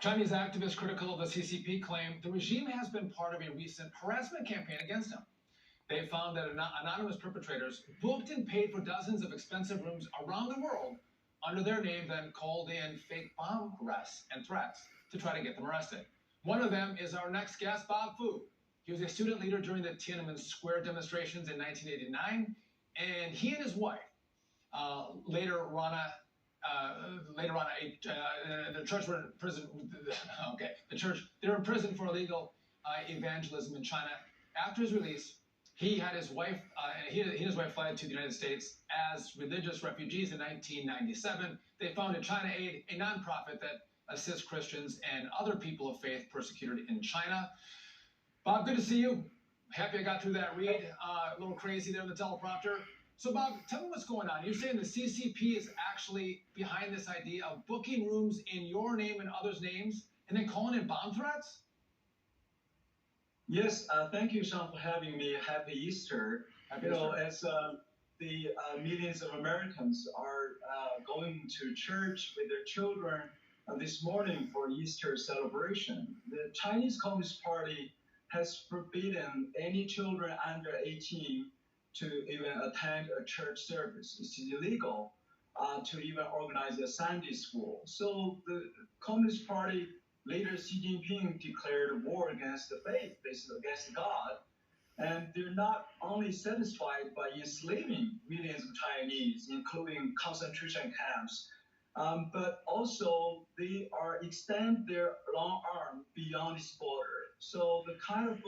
Chinese activists critical of the CCP claim the regime has been part of a recent harassment campaign against them. They found that anonymous perpetrators booked and paid for dozens of expensive rooms around the world under their name, then called in fake bomb arrests and threats to try to get them arrested. One of them is our next guest, Bob Fu. He was a student leader during the Tiananmen Square demonstrations in 1989, and he and his wife, later on, the church were in prison. Okay, they're in prison for illegal evangelism in China. After his release, he and his wife fled to the United States as religious refugees in 1997. They founded China Aid, a nonprofit that assists Christians and other people of faith persecuted in China. Bob, good to see you. Happy I got through that read. A little crazy there in the teleprompter. So, Bob, tell me what's going on. You're saying the CCP is actually behind this idea of booking rooms in your name and others' names and then calling in bomb threats? Yes, thank you, Sean, for having me. Happy Easter. Happy Easter. As the millions of Americans are going to church with their children this morning for Easter celebration, the Chinese Communist Party has forbidden any children under 18 to even attend a church service. It's illegal to even organize a Sunday school. So the Communist Party leader Xi Jinping declared war against the faith, basically against God. And they're not only satisfied by enslaving millions of Chinese, including concentration camps, but also they are extend their long arm beyond its border. So the kind of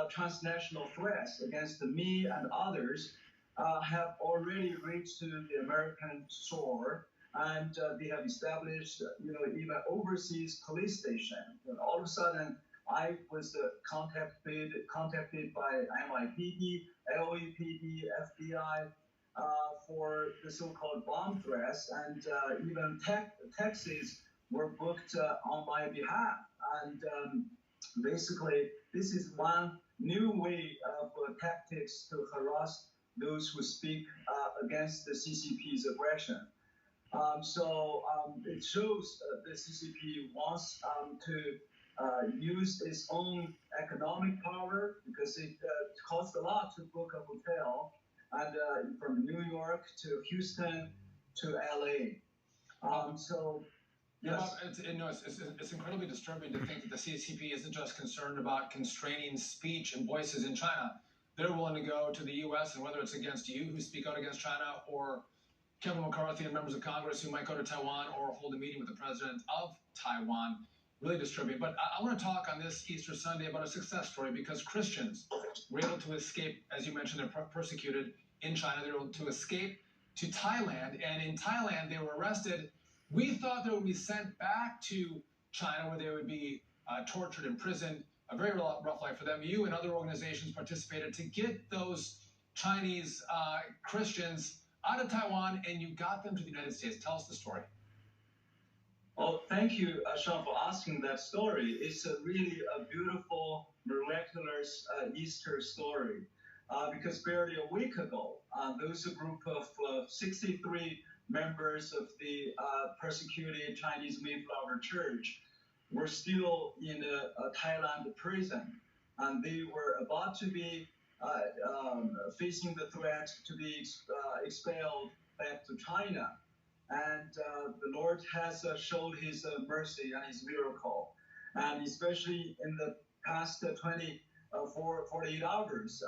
transnational threats against me and others have already reached to the American shore, and they have established, even overseas police station. And all of a sudden, I was contacted by NYPD, LAPD, FBI for the so-called bomb threats, and even taxis were booked on my behalf. And basically, this is one new way of tactics to harass those who speak against the CCP's aggression. It shows the CCP wants to use its own economic power, because it costs a lot to book a hotel, and from New York to Houston to LA. Yes. It's incredibly disturbing to think that the CCP isn't just concerned about constraining speech and voices in China. They're willing to go to the U.S., and whether it's against you who speak out against China, or Kevin McCarthy and members of Congress who might go to Taiwan or hold a meeting with the president of Taiwan. Really disturbing. But I want to talk on this Easter Sunday about a success story, because Christians were able to escape, as you mentioned, they're persecuted in China. They were able to escape to Thailand, and in Thailand they were arrested. We thought they would be sent back to China, where they would be tortured, imprisoned. A very rough life for them. You and other organizations participated to get those Chinese Christians out of Taiwan, and you got them to the United States. Tell us the story. Oh, thank you, Sean, for asking that story. It's really a beautiful, miraculous Easter story. Because barely a week ago, there was a group of 63 members of the persecuted Chinese Mayflower Church were still in a Thailand prison, and they were about to be facing the threat to be expelled back to China. And the Lord has showed His mercy and His miracle. And especially in the past 48 hours,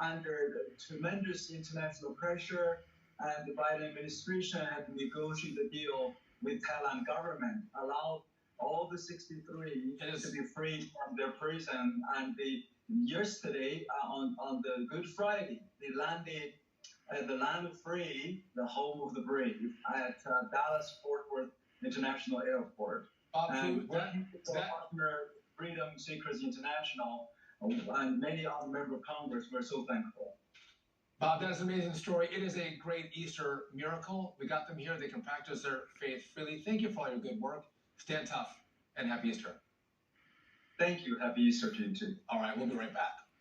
under tremendous international pressure, and the Biden administration had negotiated a deal with Thailand government, allowed all the 63 to be freed from their prison. And yesterday, on the Good Friday, they landed at the land of free, the home of the brave, at Dallas-Fort Worth International Airport. And working with our partner, Freedom Seekers International, and many other members of Congress, we're so thankful. Bob, that is an amazing story. It is a great Easter miracle. We got them here. They can practice their faith freely. Thank you for all your good work. Stand tough, and happy Easter. Thank you. Happy Easter to you, too. All right, we'll be right back.